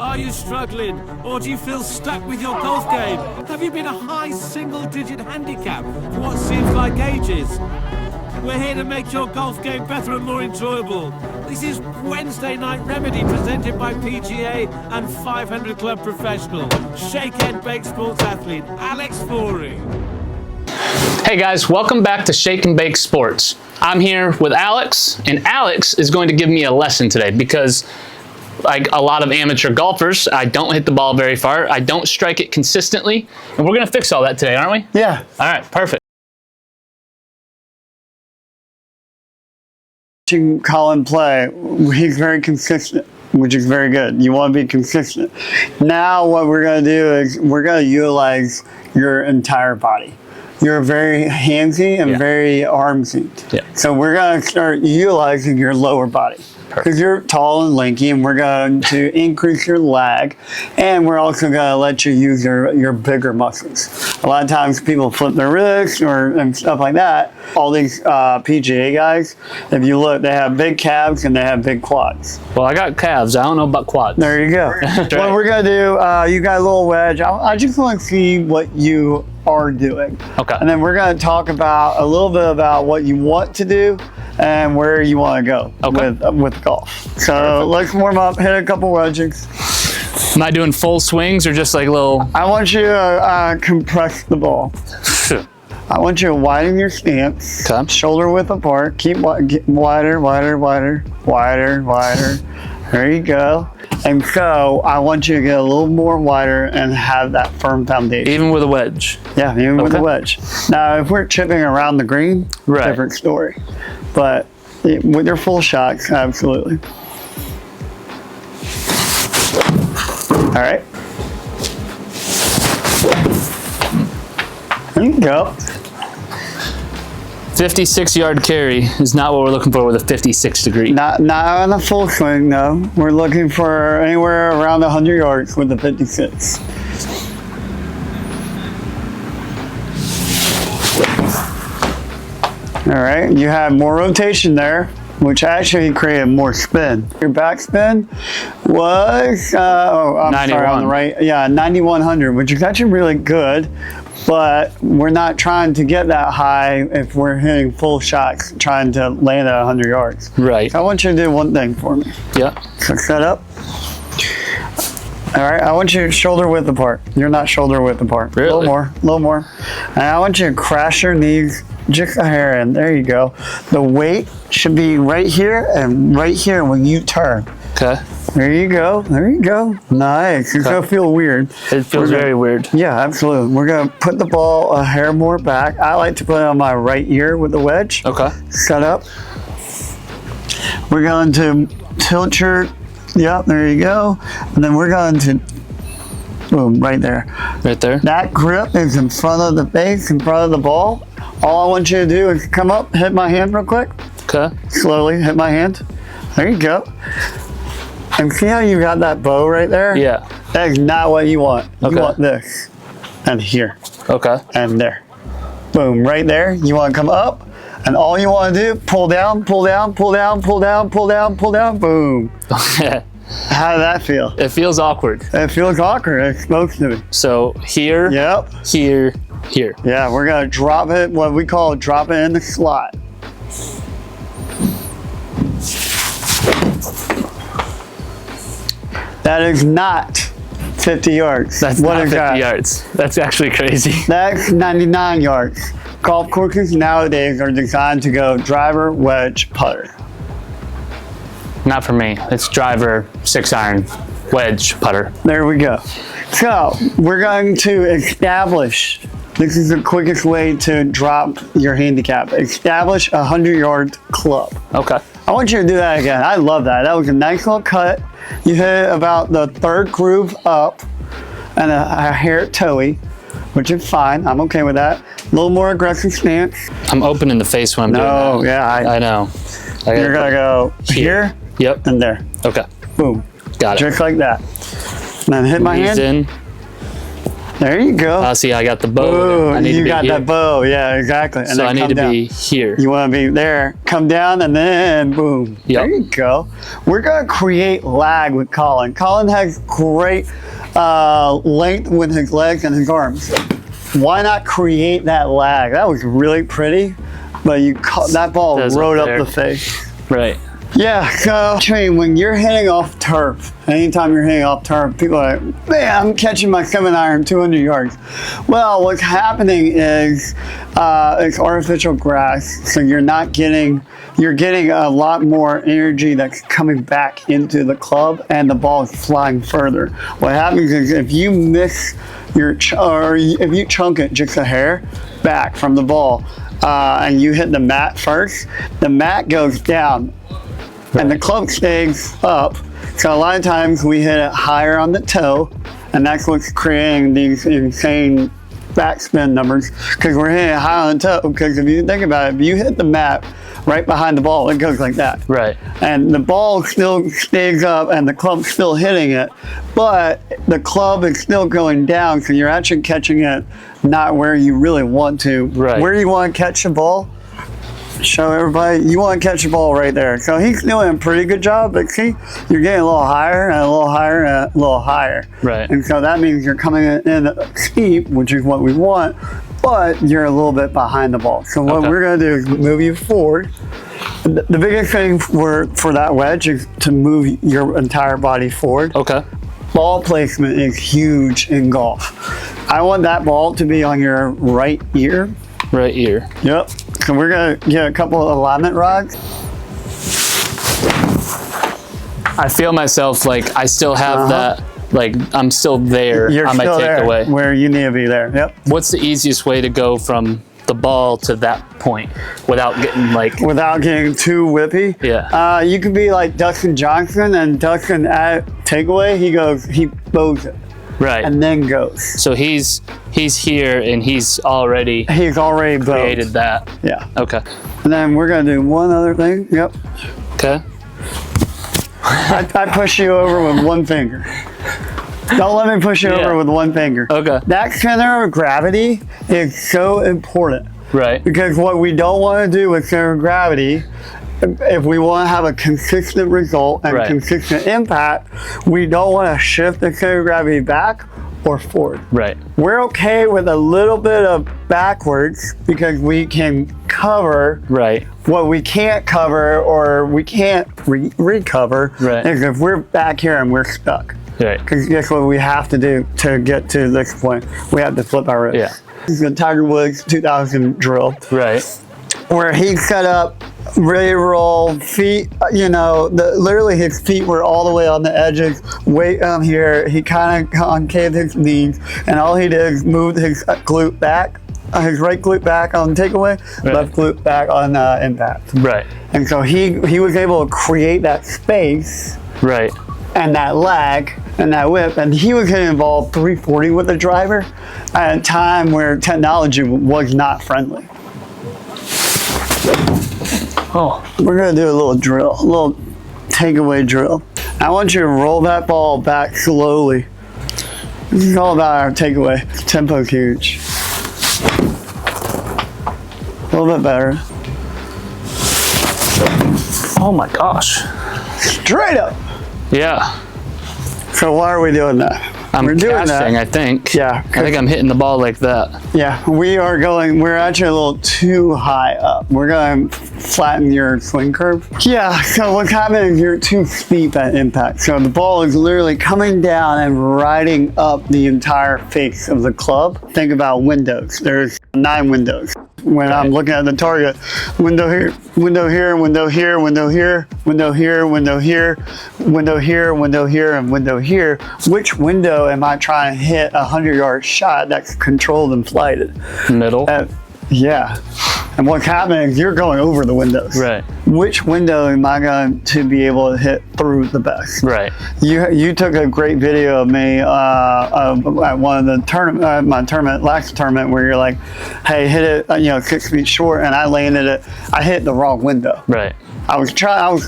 Are you struggling, or do you feel stuck with your golf game? Have you been a high single-digit handicap for what seems like ages? We're here to make your golf game better and more enjoyable. This is Wednesday Night Remedy presented by PGA and 500 Club Professional. Shake and bake sports athlete Alex Fourie. Hey guys, welcome back to Shake and Bake Sports. I'm here with Alex, and Alex is going to give me a lesson today because, like a lot of amateur golfers, I don't hit the ball very far. I don't strike it consistently, and we're going to fix all that today, aren't we? Yeah. All right, perfect. Call and play, he's very consistent, which is very good. You want to be consistent. Now what we're going to do is we're going to utilize your entire body. You're very handsy and very armsy. Yeah. So we're going to start utilizing your lower body. Because you're tall and lanky, and we're going to increase your lag, and we're also going to let you use your bigger muscles. A lot of times people flip their wrists and stuff like that. All these PGA guys, if you look, they have big calves and they have big quads. Well, I got calves. I don't know about quads. There you go. Right. What we're going to do, you got a little wedge. I just want to see what you are doing. Okay. And then we're going to talk about a little bit about what you want to do and where you want to go with golf. So let's warm up, hit a couple wedges. Am I doing full swings or just like little? I want you to compress the ball. I want you to widen your stance. Okay. Shoulder width apart. Keep wider, wider, wider, wider, wider. There you go. And so I want you to get a little more wider and have that firm foundation. Even with a wedge? Yeah, even with a wedge. Now, if we're chipping around the green, different story. But with your full shots, absolutely. All right. There you go. 56-yard carry is not what we're looking for with a 56 degree. Not on a full swing, no. We're looking for anywhere around 100 yards with the 56. All right, you have more rotation there, which actually created more spin. Your backspin was, I'm 91. sorry, on the right. Yeah, 9,100, which is actually really good. But we're not trying to get that high if we're hitting full shots, trying to land at 100 yards. Right. So I want you to do one thing for me. Yeah. So set up. All right, I want you to shoulder width apart. You're not shoulder width apart. Really? A little more. And I want you to crash your knees just a hair in. There you go. The weight should be right here and right here when you turn. Okay. There you go. There you go. Nice. It's going to feel weird. It feels very weird. Yeah, absolutely. We're going to put the ball a hair more back. I like to put it on my right ear with the wedge. Okay. Set up. We're going to tilt your, there you go. And then we're going to, boom, right there. Right there. That grip is in front of the base, in front of the ball. All I want you to do is come up, hit my hand real quick. Okay. Slowly hit my hand. There you go. And see how you got that bow right there? Yeah. That is not what you want. You want this. And here. Okay. And there. Boom, right there. You want to come up, and all you want to do, pull down, pull down, pull down, pull down, pull down, pull down, boom. How did that feel? It feels awkward. It feels awkward. It's supposed to be. So here, here, here. Yeah, we're going to drop it, what we call drop it in the slot. That is not 50 yards. That's not 50 yards. That's actually crazy. That's 99 yards. Golf courses nowadays are designed to go driver, wedge, putter. Not for me. It's driver, 6-iron, wedge, putter. There we go. So we're going to establish, this is the quickest way to drop your handicap. Establish a 100-yard club. Okay. I want you to do that again. I love that. That was a nice little cut. You hit about the third groove up and a hair toey, which is fine. I'm okay with that. A little more aggressive stance. I'm open in the face when I'm doing that. No, yeah. I know. You're going to go here. Yep. And there. Okay. Boom. Got it. Just like that. And then hit my hand. In. There you go. See, I got the bow. Ooh, you got that bow. Yeah, exactly. And so then I need to be here. You want to be there. Come down and then boom. Yep. There you go. We're going to create lag with Colin. Colin has great length with his legs and his arms. Why not create that lag? That was really pretty, but that ball rode up the face. Right. Yeah, so when you're hitting off turf, anytime you're hitting off turf, people are like, man, I'm catching my 7-iron 200 yards. Well, what's happening is it's artificial grass, so you're getting a lot more energy that's coming back into the club, and the ball is flying further. What happens is if you miss or if you chunk it just a hair back from the ball, and you hit the mat first, the mat goes down. And the club stays up. So a lot of times we hit it higher on the toe, and that's what's creating these insane backspin numbers, because we're hitting it high on the toe. Because if you think about it, if you hit the mat right behind the ball, it goes like that. Right. And the ball still stays up and the club's still hitting it, but the club is still going down, so you're actually catching it not where you really want to. Right. Where you want to catch the ball, show everybody, you want to catch the ball right there. So he's doing a pretty good job, but see, you're getting a little higher and a little higher and a little higher. Right. And so that means you're coming in steep, which is what we want, but you're a little bit behind the ball. So what we're going to do is move you forward. The biggest thing for that wedge is to move your entire body forward. Okay. Ball placement is huge in golf. I want that ball to be on your right ear. Right ear. Yep. So we're going to get a couple of alignment rods. I feel myself like I still have that, like I'm still there You're on my still there takeaway. where you need to be there. Yep. What's the easiest way to go from the ball to that point without getting too whippy? Yeah. You could be like Dustin Johnson, and Dustin at takeaway, he bows it. Right. And then goes. So he's here and he's already created that. Yeah. Okay. And then we're gonna do one other thing. Yep. Okay. I push you over with one finger. Don't let me push you over with one finger. Okay. That center of gravity is so important. Right. Because what we don't want to do with center of gravity, if we want to have a consistent result and consistent impact, we don't want to shift the center of gravity back or forward. Right. We're okay with a little bit of backwards because we can cover what we can't cover or we can't recover is if we're back here and we're stuck. Right. Because guess what we have to do to get to this point? We have to flip our wrist. Yeah. This is the Tiger Woods 2000 drill. Right. Where he set up, ready to roll, feet, literally his feet were all the way on the edges, weight here. He kind of concaved his knees, and all he did is move his glute back, his right glute back on takeaway, left glute back on impact. Right. And so he was able to create that space. Right. And that lag and that whip, and he was hitting the ball 340 with the driver at a time where technology was not friendly. Oh, we're gonna do a little drill, a little takeaway drill. I want you to roll that ball back slowly. This is all about our takeaway. Tempo's huge. A little bit better. Oh my gosh. Straight up. Yeah. So why are we doing that? We're doing casting, I think. Yeah. I think I'm hitting the ball like that. Yeah, we're actually a little too high up. We're going to flatten your swing curve. Yeah, so what's happening is you're too steep at impact. So the ball is literally coming down and riding up the entire face of the club. Think about windows. There's 9 windows. When I'm looking at the target, window here, window here, window here, window here, window here, window here, window here, window here, and window here. Which window am I trying to hit a 100-yard shot that's controlled and flighted? Middle. Yeah. And what's happening is you're going over the windows. Right. Which window am I going to be able to hit through the best? Right. You took a great video of me at one of the tournament, my tournament, last tournament, where you're like, hey, hit it, 6 feet short, and I landed it. I hit the wrong window. Right. I was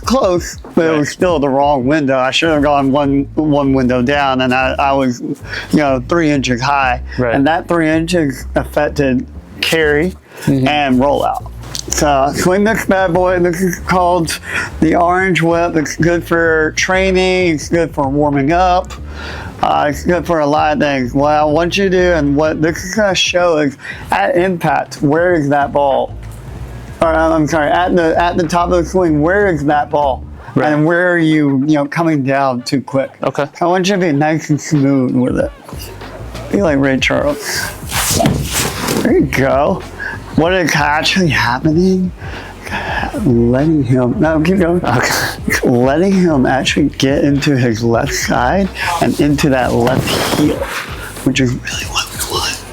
close, but it was still the wrong window. I should have gone one window down, and I was, 3 inches high. Right. And that 3 inches affected carry and rollout. So swing this bad boy. This is called the Orange Whip. It's good for training. It's good for warming up. It's good for a lot of things. What I want you to do, and what this is going to show, is at impact, where is that ball? Or I'm sorry, at the top of the swing, where is that ball? Right. And where are you, coming down too quick? Okay. I want you to be nice and smooth with it. Be like Ray Charles. There you go. What is actually happening? Letting him, no, keep going. Okay. Letting him actually get into his left side and into that left heel, which is really what we want.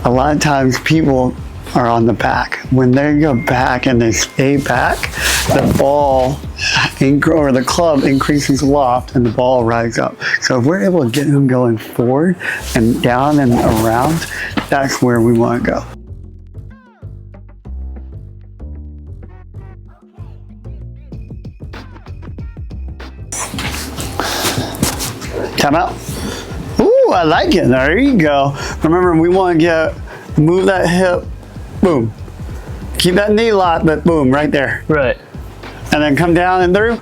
A lot of times people are on the back. When they go back and they stay back, the ball or the club increases loft and the ball rides up. So if we're able to get him going forward and down and around, that's where we want to go. Time out. Ooh, I like it. There you go. Remember, we want to move that hip. Boom. Keep that knee locked, but boom, right there. Right. And then come down and through.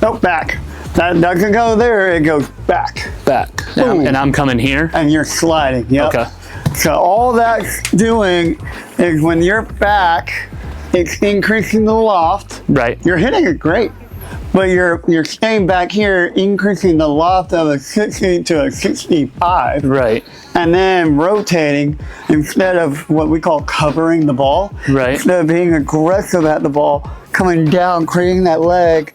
Nope, back. That doesn't go there, it goes back. Back. And I'm coming here? And you're sliding, yep. Okay. So all that's doing is when you're back, it's increasing the loft. Right. You're hitting it great. But you're staying back here, increasing the loft of a 60 to a 65. Right. And then rotating instead of what we call covering the ball. Right. Instead of being aggressive at the ball, coming down, creating that leg,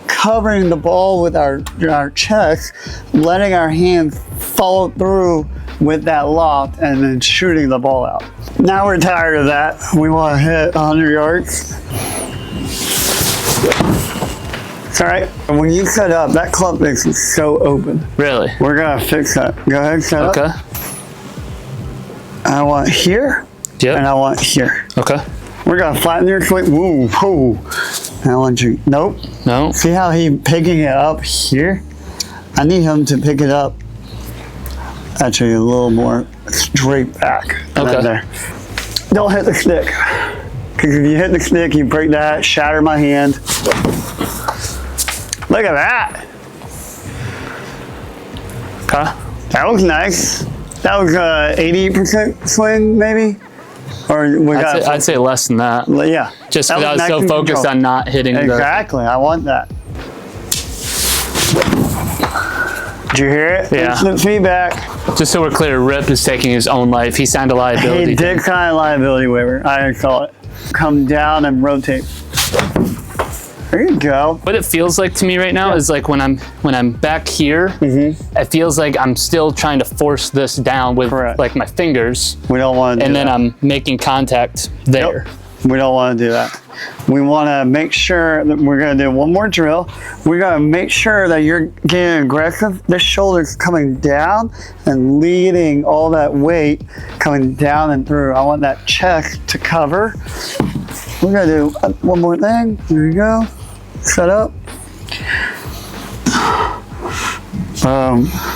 covering the ball with our chest, letting our hands follow through with that loft, and then shooting the ball out. Now we're tired of that. We want to hit 100 yards. All right, and when you set up, that club face is so open. Really? We're gonna fix that. Go ahead, set up. Okay. I want here, yep. And I want here. Okay. We're gonna flatten your swing. Woo, woo. I want you, nope. No. See how he's picking it up here? I need him to pick it up actually a little more straight back. Okay. Right there. Don't hit the stick. Because if you hit the stick, you break that, shatter my hand. Look at that. Okay. That was nice. That was 80% swing, maybe? Or I'd say less than that. Yeah. Just because I was so focused on not hitting Exactly. I want that. Did you hear it? Yeah. Instant feedback. Just so we're clear, Rip is taking his own life. He signed a liability. He did sign a liability waiver. I saw it. Come down and rotate. There you go. What it feels like to me right now is like when I'm back here, it feels like I'm still trying to force this down with like my fingers. We don't want to do and then that. I'm making contact there. Yep. We don't want to do that. We want to make sure that we're going to do one more drill. We're going to make sure that you're getting aggressive. This shoulder's coming down and leading all that weight coming down and through. I want that chest to cover. We're going to do one more thing. There you go. Set up.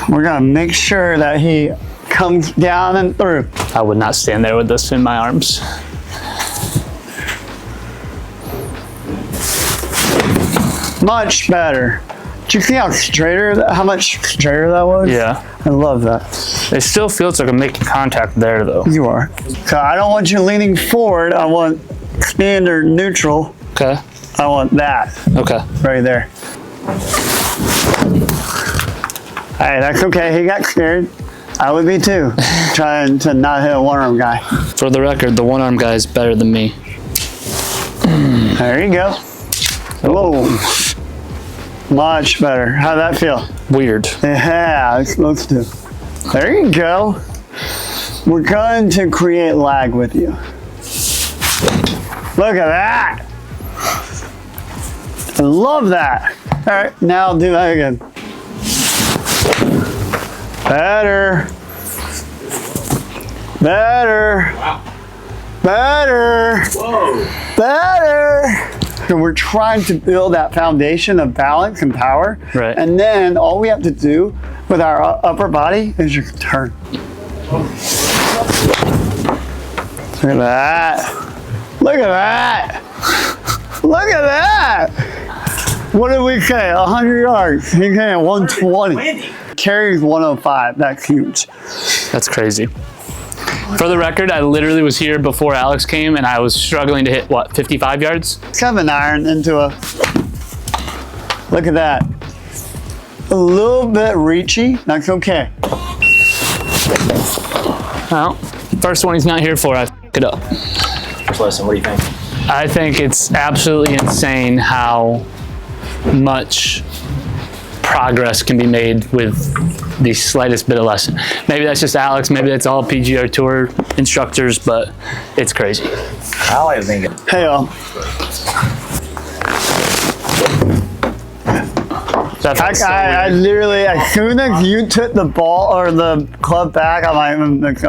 We're going to make sure that he comes down and through. I would not stand there with this in my arms. Much better. Did you see how much straighter that was? Yeah. I love that. It still feels like I'm making contact there though. You are. So I don't want you leaning forward. I want standard neutral. Okay. I want that. Okay. Right there. Hey, that's okay. He got scared. I would be too. Trying to not hit a one-arm guy. For the record, the one-arm guy is better than me. There you go. Whoa. Much better. How'd that feel? Weird. Yeah, it's supposed to. There you go. We're going to create lag with you. Look at that. I love that. All right, now I'll do that again. Better. Better. Wow. Better. Whoa. Better. So we're trying to build that foundation of balance and power. Right. And then all we have to do with our upper body is just turn. Look at that. Look at that. Look at that. What did we say? 100 yards. He came at 120. Carries 105. That's huge. That's crazy. For the record, I literally was here before Alex came and I was struggling to hit, what, 55 yards? 7-iron into a, look at that. A little bit reachy, that's okay. Well, first one he's not here for, I f***ed it up. First lesson, what do you think? I think it's absolutely insane how much progress can be made with the slightest bit of lesson. Maybe that's just Alex, maybe that's all PGA Tour instructors, but it's crazy. I like thinking. Hey, y'all. I literally, as soon as you took the ball or the club back, I'm like,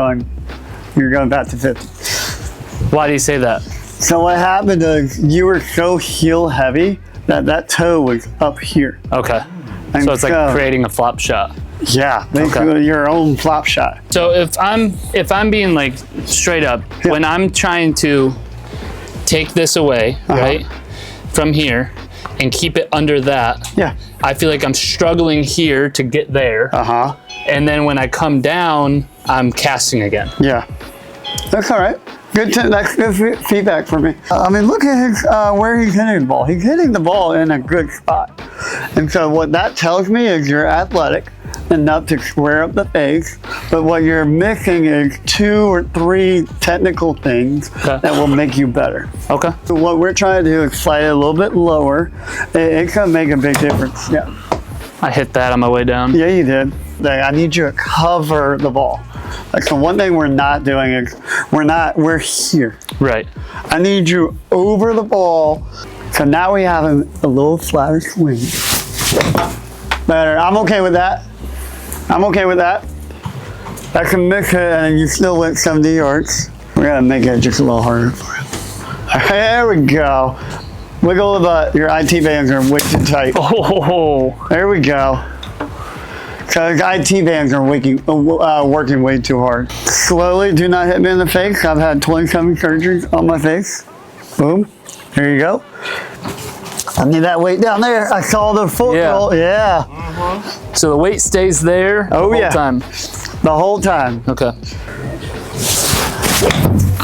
you're going back to 50. Why do you say that? So what happened is you were so heel heavy that toe was up here. Okay. And So it's like creating a flop shot. Yeah, basically your own flop shot. So if I'm being like straight up, when I'm trying to take this away, right, from here and keep it under that, I feel like I'm struggling here to get there. And then when I come down, I'm casting again. Yeah, that's all right. That's good feedback for me. I mean, look at his, where he's hitting the ball. He's hitting the ball in a good spot. And so what that tells me is you're athletic enough to square up the face, but what you're missing is 2 or 3 technical things that will make you better. Okay. So what we're trying to do is slide it a little bit lower. It can make a big difference. Yeah. I hit that on my way down. Yeah, you did. I need you to cover the ball. Like, so one thing we're not doing is we're here. Right. I need you over the ball. So now we have a little flatter swing. Better. I'm okay with that. I'm okay with that. I can mix it and you still went 70 yards. We're gonna make it just a little harder for you. There we go. Wiggle the butt. Your IT bands are way too tight. Oh. There we go. Because IT bands are working way too hard. Slowly, do not hit me in the face. I've had 27 surgeries on my face. Boom. There you go. I need that weight down there. I saw the foot roll. Yeah. So the weight stays there the whole time? The whole time. Okay.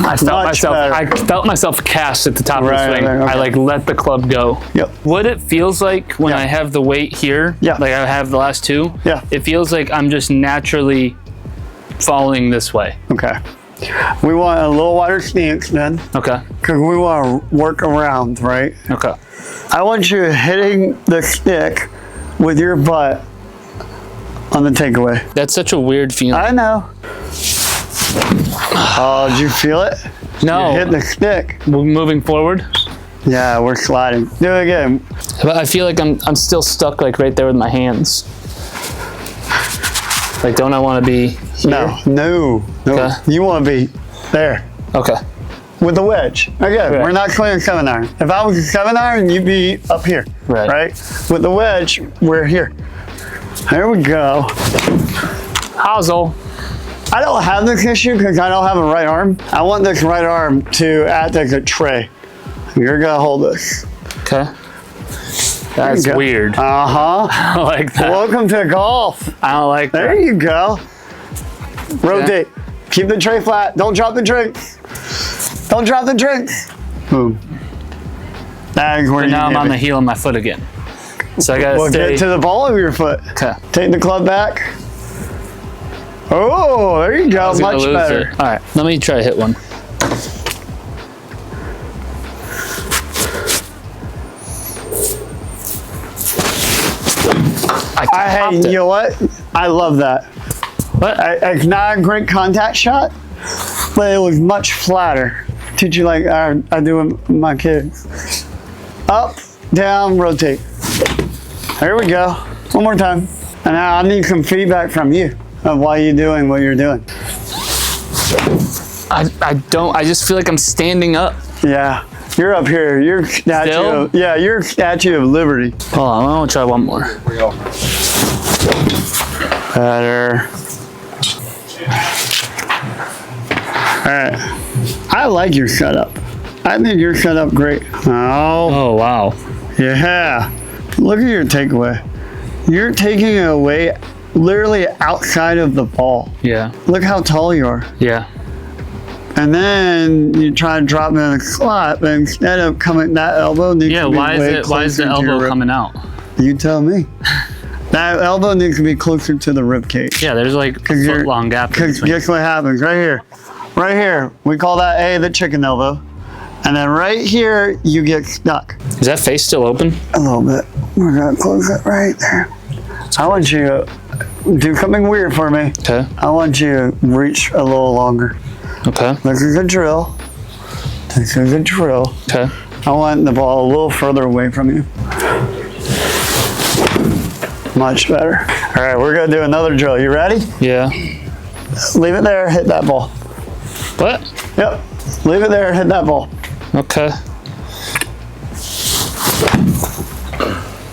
I felt myself cast at the top of the swing. Okay. I like let the club go. Yep. What it feels like when I have the weight here, like I have the last 2, it feels like I'm just naturally falling this way. Okay. We want a little wider stance then. Okay. Because we want to work around, right? Okay. I want you hitting the stick with your butt on the takeaway. That's such a weird feeling. I know. Oh, did you feel it? No. You hit the stick. We're moving forward? Yeah, we're sliding. Do it again. But I feel like I'm still stuck like right there with my hands. Like, don't I want to be here? No. Okay. You want to be there. Okay. With the wedge. Again, we're not swinging 7-iron. If I was a 7-iron, you'd be up here. Right? With the wedge, we're here. There we go. Hazel. I don't have this issue because I don't have a right arm. I want this right arm to act like a tray. You're gonna hold this. Okay. That's weird. I don't like that. Welcome to golf. I don't like that. There you go. Rotate. Keep the tray flat. Don't drop the drinks. Don't drop the drinks. Boom. That is where now I'm on the heel of my foot again. So I gotta stay. Get to the ball of your foot. Okay. Take the club back. Oh, there you go. Much better. All right, let me try to hit one. You know what? I love that. What? It's not a great contact shot, but it was much flatter teach you like I do with my kids. Up, down, rotate. There we go. One more time. And now I need some feedback from you of why you're doing what you're doing. I just feel like I'm standing up. Yeah. You're up here. You're statue. Yeah, you're Statue of Liberty. Hold on, I want to try one more. Better. All right. I like your setup. I think your setup great. Oh wow. Yeah. Look at your takeaway. You're taking it away literally outside of the ball. Yeah. Look how tall you are. Yeah. And then you try to drop it in a slot, but instead of coming, that elbow needs to be why is the elbow coming out? You tell me. That elbow needs to be closer to the rib cage. Yeah, there's like a foot long gap. Because guess what happens? Right here. Right here. We call that A, the chicken elbow. And then right here, you get stuck. Is that face still open? A little bit. We're going to close it right there. I want you to do something weird for me. Okay. I want you to reach a little longer. Okay. This is a drill. This is a drill. Okay. I want the ball a little further away from you. Much better. All right, we're going to do another drill. You ready? Yeah. Leave it there, hit that ball. What? Yep. Leave it there, hit that ball. Okay.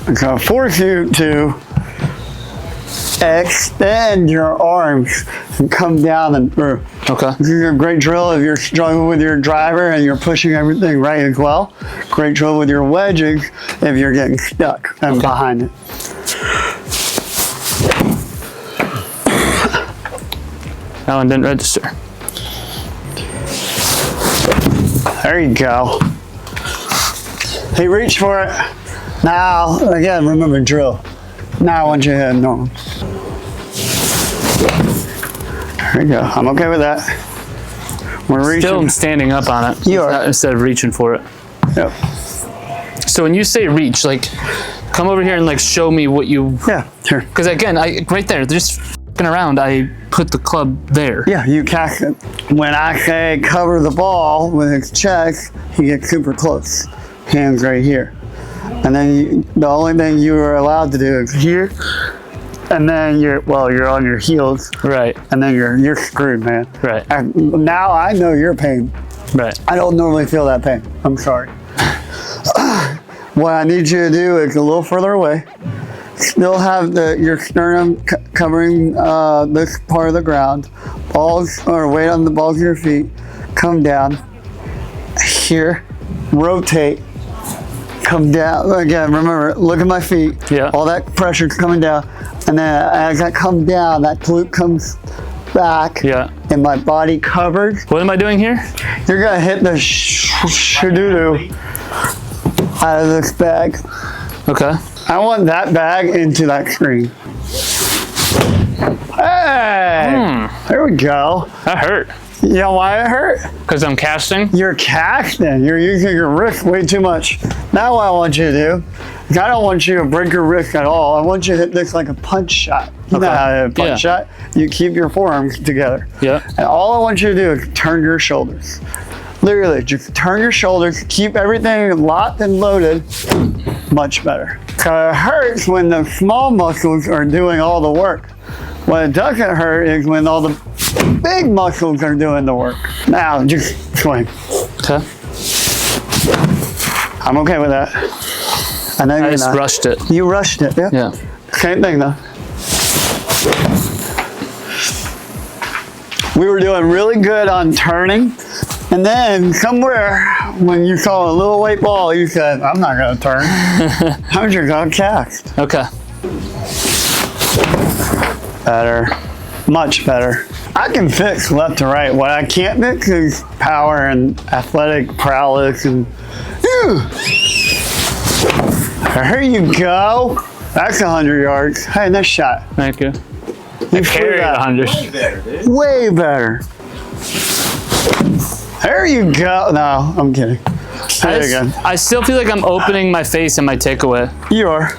I'm going to force you to extend your arms and come down and through. Okay. This is a great drill if you're struggling with your driver and you're pushing everything right as well. Great drill with your wedges if you're getting stuck and behind it. That one didn't register. There you go. Hey, reach for it. Now, again, remember drill. Now I want you to hit normal. There you go. I'm okay with that. We're reaching. Still I'm standing up on it. You are. Instead of reaching for it. Yep. So when you say reach, like, come over here and like show me what you. Yeah, sure. Because again, right there, just f***ing around, I put the club there. Yeah, you catch it. When I say cover the ball with his chest, he gets super close. Hands right here. And then the only thing you are allowed to do is here. And then you're on your heels. Right. And then you're screwed, man. Right. And now I know your pain. Right. I don't normally feel that pain. I'm sorry. What I need you to do is a little further away. Still have your sternum covering this part of the ground. Balls or weight on the balls of your feet. Come down. Here. Rotate. Come down. Again, remember, look at my feet. Yeah. All that pressure's coming down. And then as I come down, that glute comes back. Yeah. And my body covered. What am I doing here? You're going to hit the shadoodoo out of this bag. Okay. I want that bag into that screen. Hey! There we go. That hurt. You know why it hurt? Because I'm casting? You're casting. You're using your wrist way too much. Now what I want you to do, is I don't want you to break your wrist at all. I want you to hit this like a punch shot. You know how to hit a punch shot? You keep your forearms together. Yeah. And all I want you to do is turn your shoulders. Literally, just turn your shoulders, keep everything locked and loaded. Much better. It hurts when the small muscles are doing all the work. What it doesn't hurt is when all the big muscles are doing the work. Now, just swing. Okay. I'm okay with that. I know I just rushed it. You rushed it, yeah? Yeah. Same thing, though. We were doing really good on turning. And then somewhere, when you saw a little weight ball, you said, I'm not going to turn. I'm just going to cast. Okay. Better. Much better. I can fix left to right. What I can't fix is power and athletic prowess. And there you go. That's 100 yards. Hey, nice shot. Thank you. You Carried 100. Way better, dude. Way better. There you go. No, I'm kidding. Say it again. I still feel like I'm opening my face in my takeaway. You are.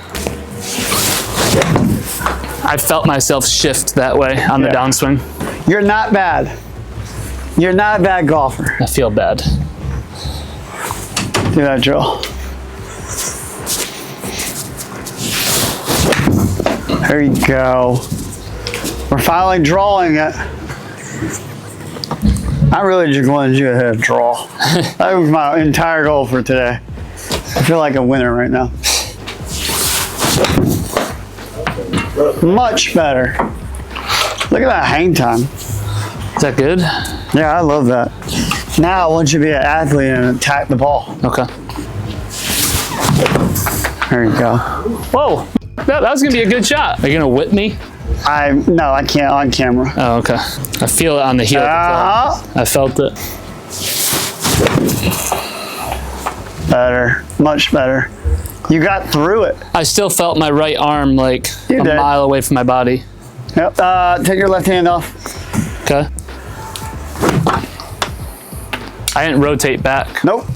I felt myself shift that way on the downswing. You're not bad. You're not a bad golfer. I feel bad. Do that drill. There you go. We're finally drawing it. I really just wanted you to hit a draw. That was my entire goal for today. I feel like a winner right now. Much better. Look at that hang time. Is that good? Yeah, I love that. Now I want you to be an athlete and attack the ball. Okay. There you go. Whoa, that was gonna be a good shot. Are you gonna whip me? No, I can't on camera. Oh, okay. I feel it on the heel of the club. I felt it. Better, much better. You got through it. I still felt my right arm like a mile away from my body. Yep, take your left hand off. Okay. I didn't rotate back. Nope.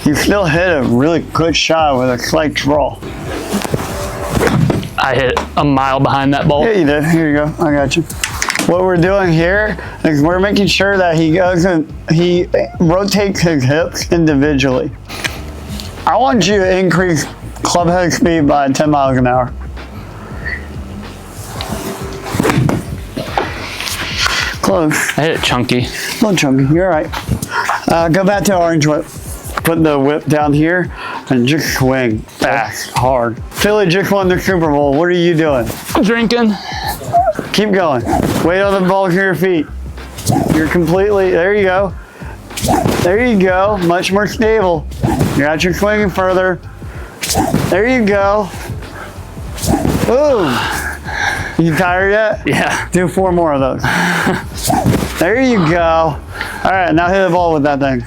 You still hit a really good shot with a slight draw. I hit a mile behind that ball. Yeah, you did. Here you go. I got you. What we're doing here is we're making sure that he rotates his hips individually. I want you to increase club head speed by 10 miles an hour. Close. I hit it chunky. A little chunky. You're all right. Go back to orange whip. Put the whip down here and just swing back hard. Philly just won the Super Bowl. What are you doing? Drinking. Keep going. Weight on the ball to your feet. You're completely, there you go. There you go. Much more stable. You're not your swinging further. There you go. Boom. You tired yet? Yeah. Do 4 more of those. There you go. All right, now hit the ball with that thing.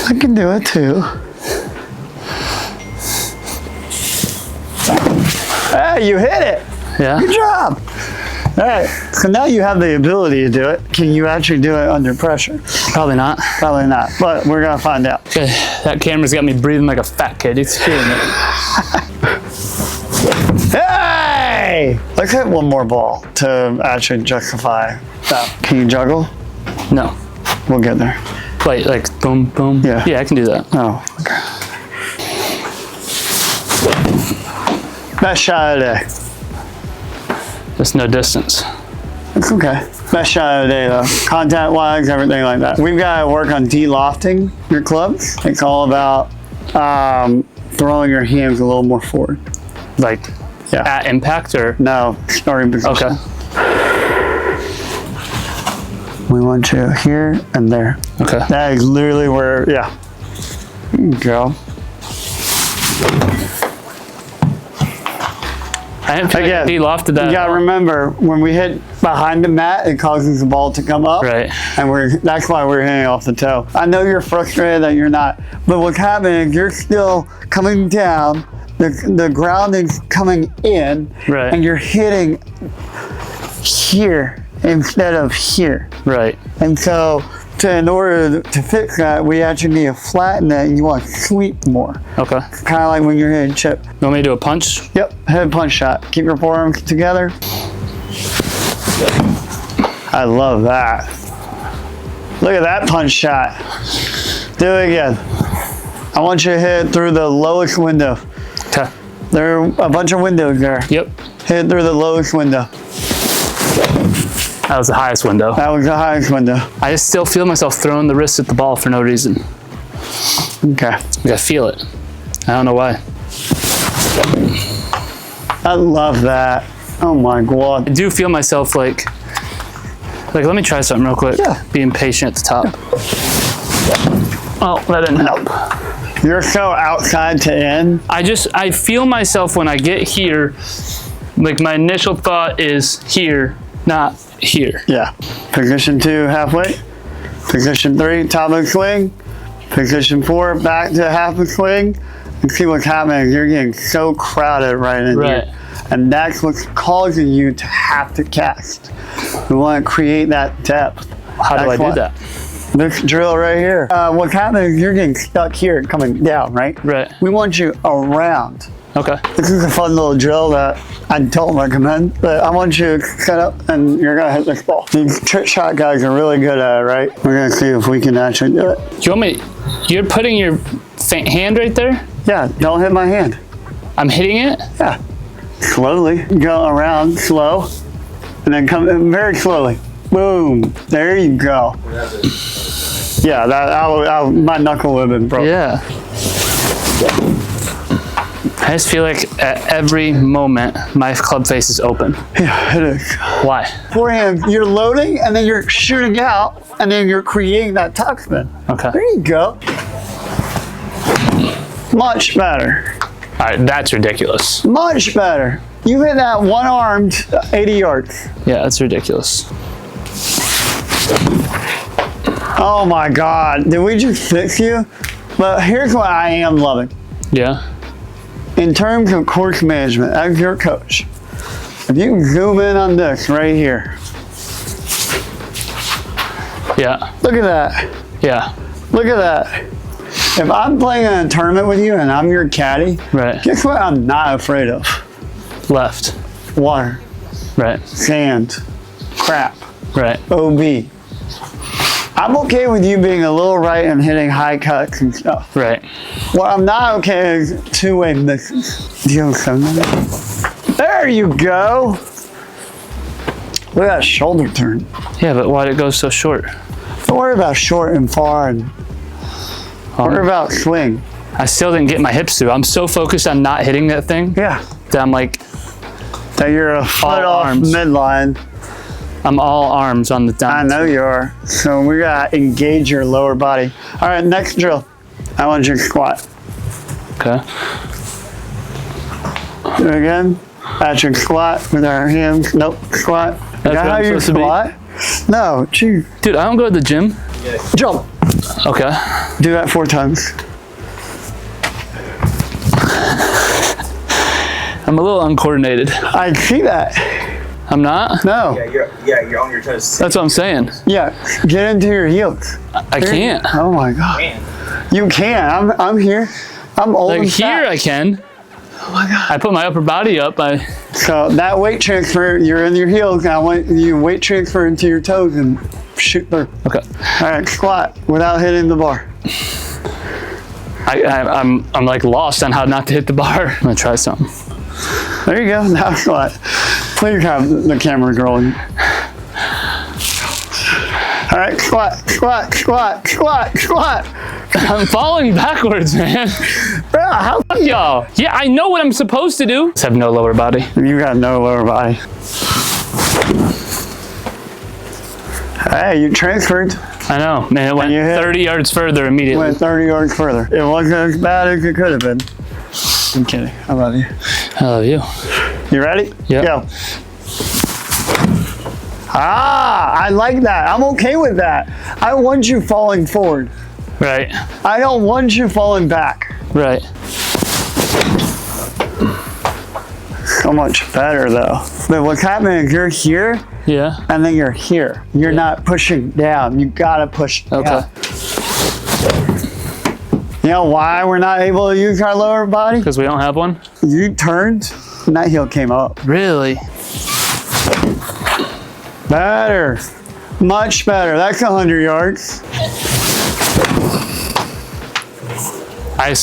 I can do it too. Hey, you hit it. Yeah. Good job. All right, so now you have the ability to do it. Can you actually do it under pressure? Probably not. Probably not, but we're gonna find out. Okay, that camera's got me breathing like a fat kid. It's killing it. Hey! Let's hit one more ball to actually justify that. Can you juggle? No. We'll get there. Wait, like boom, boom? Yeah. Yeah, I can do that. Oh, okay. Best shot of the day. Just no distance. It's okay. Best shot of the day though. Contact-wise, everything like that. We've got to work on de-lofting your clubs. It's all about throwing your hands a little more forward. Like Yeah. at impact or? No, starting position. Okay. We want you here and there. Okay. That is literally where, yeah. There you go. I didn't feel like he lofted that. You gotta remember, when we hit behind the mat, it causes the ball to come up. Right. And that's why we're hitting off the toe. I know you're frustrated that you're not, but what's happening is you're still coming down, the ground is coming in, Right. and you're hitting here instead of here. Right. And so, in order to fix that, we actually need to flatten it, and you want to sweep more. Okay. Kind of like when you're hitting chip. You want me to do a punch? Yep, hit a punch shot. Keep your forearms together. I love that. Look at that punch shot. Do it again. I want you to hit it through the lowest window. Okay. There are a bunch of windows there. Yep. Hit it through the lowest window. That was the highest window. That was the highest window. I just still feel myself throwing the wrist at the ball for no reason. Okay. Like I feel it. I don't know why. I love that. Oh my God. I do feel myself like let me try something real quick. Yeah. Being patient at the top. Oh, that didn't help. You're so outside to in. I feel myself when I get here, like my initial thought is here, not here. Yeah. Position 2, halfway. Position 3, top of the swing. Position 4, back to half a swing. And see what's happening. You're getting so crowded right in here. And that's what's causing you to have to cast. We want to create that depth. How do I do that? This drill right here. What's happening is you're getting stuck here coming down, right? Right. We want you around Okay. This is a fun little drill that I don't recommend, but I want you to set up and you're gonna hit this ball. These trick shot guys are really good at it, right? We're gonna see if we can actually do it. You want me, you're putting your hand right there? Yeah, don't hit my hand. I'm hitting it? Yeah. Slowly, go around, slow, and then come in very slowly. Boom, there you go. Yeah, my knuckle would have been broken. Yeah. I just feel like at every moment, my club face is open. Yeah, it is. Why? Forehand, you're loading and then you're shooting out and then you're creating that topspin. Okay. There you go. Much better. All right, that's ridiculous. Much better. You hit that one-armed 80 yards. Yeah, that's ridiculous. Oh my God, did we just fix you? But here's what I am loving. Yeah. In terms of course management, as your coach, if you can zoom in on this right here. Yeah. Look at that. Yeah. Look at that. If I'm playing in a tournament with you and I'm your caddy, Right. guess what I'm not afraid of? Left. Water, Right. sand, crap, Right. OB. I'm okay with you being a little right and hitting high cuts and stuff. Right. What I'm not okay is two-way mixes. Do you have something? There you go. Look at that shoulder turn. Yeah, but why'd it go so short? Don't worry about short and far and worry about swing. I still didn't get my hips through. I'm so focused on not hitting that thing Yeah. that I'm like, That you're a foot off arms. midline. I'm all arms on the down. I know you are. So we gotta engage your lower body. All right, next drill. I want you to squat. Okay. Do it again. Patrick, squat with our hands. Nope, squat. Is That's that what how I'm you supposed to be? squat? No, gee. Dude, I don't go to the gym. Jump. Okay. Do that 4 times. I'm a little uncoordinated. I see that. I'm not? No. You're on your toes. That's what I'm saying. Yeah, get into your heels. I can't. Oh my God. Man. You can. I'm here. I'm old Like and here fat. I can. Oh my God. I put my upper body up. So that weight transfer, you're in your heels. I want you weight transfer into your toes and shoot through. Okay. All right, squat without hitting the bar. I'm like lost on how not to hit the bar. I'm gonna try something. There you go. Now squat. Please have the camera rolling. All right, squat, squat, squat, squat, squat. I'm falling backwards, man. Bro, how Yo, yeah, I know what I'm supposed to do. Just have no lower body. you got no lower body. Hey, you transferred. I know, man. It went you hit- 30 yards further immediately. Went 30 yards further. It wasn't as bad as it could have been. I'm kidding. I love you. I love you. You ready? Yeah. Go. Ah, I like that. I'm okay with that. I want you falling forward. Right, I don't want you falling back. right. So much better though. But what's happening is you're here Yeah. and then you're here. You're not pushing down. You gotta push down. Okay. You know why we're not able to use our lower body? Because we don't have one? You turned and that heel came up. Really? Better. Much better. That's 100 yards. I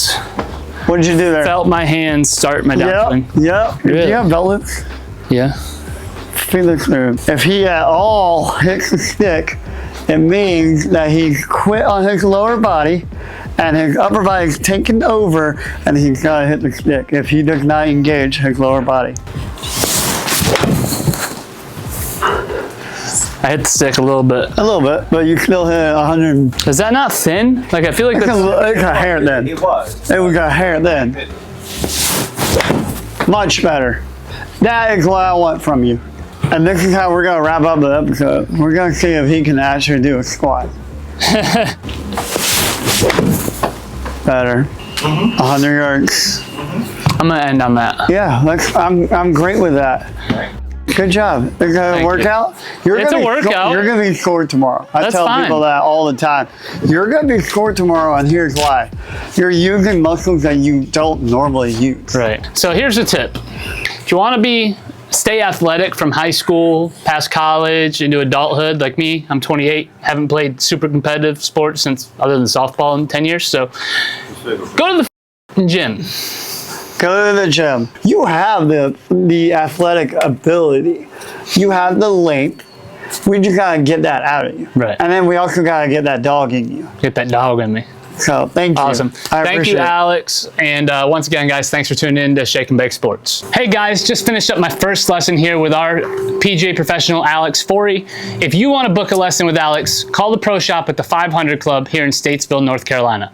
What did you do there? felt my hands start my downswing. Yep. Really? Do you have belt loops? Yeah. See this move. If he at all hits the stick, it means that he quit on his lower body and his upper body is taken over and he's gotta hit the stick if he does not engage his lower body. I hit the stick a little bit. A little bit, but you still hit 100. Is that not thin? Like, I feel like It's that's... a hair then. It was. It got hair then. Much better. That is what I want from you. And this is how we're gonna wrap up the episode. We're gonna see if he can actually do a squat. Better. 100 yards. I'm gonna end on that. Yeah, I'm great with that. Good job. It's a workout. It's a workout. You're going to be scored tomorrow. I That's tell fine. people that all the time. You're going to be scored tomorrow, and here's why. You're using muscles that you don't normally use. Right. So here's a tip. If you want to stay athletic from high school, past college, into adulthood, like me, I'm 28, haven't played super competitive sports since, other than softball, in 10 years. So go to the gym. Go to the gym. You have the athletic ability. You have the length. We just gotta get that out of you. Right. And then we also gotta get that dog in you. Get that dog in me. So thank you. Awesome. Thank you, Alex. And once again, guys, thanks for tuning in to Shake and Bake Sports. Hey, guys, just finished up my first lesson here with our PGA Professional Alex Fourie. If you want to book a lesson with Alex, call the Pro Shop at the 500 Club here in Statesville, North Carolina.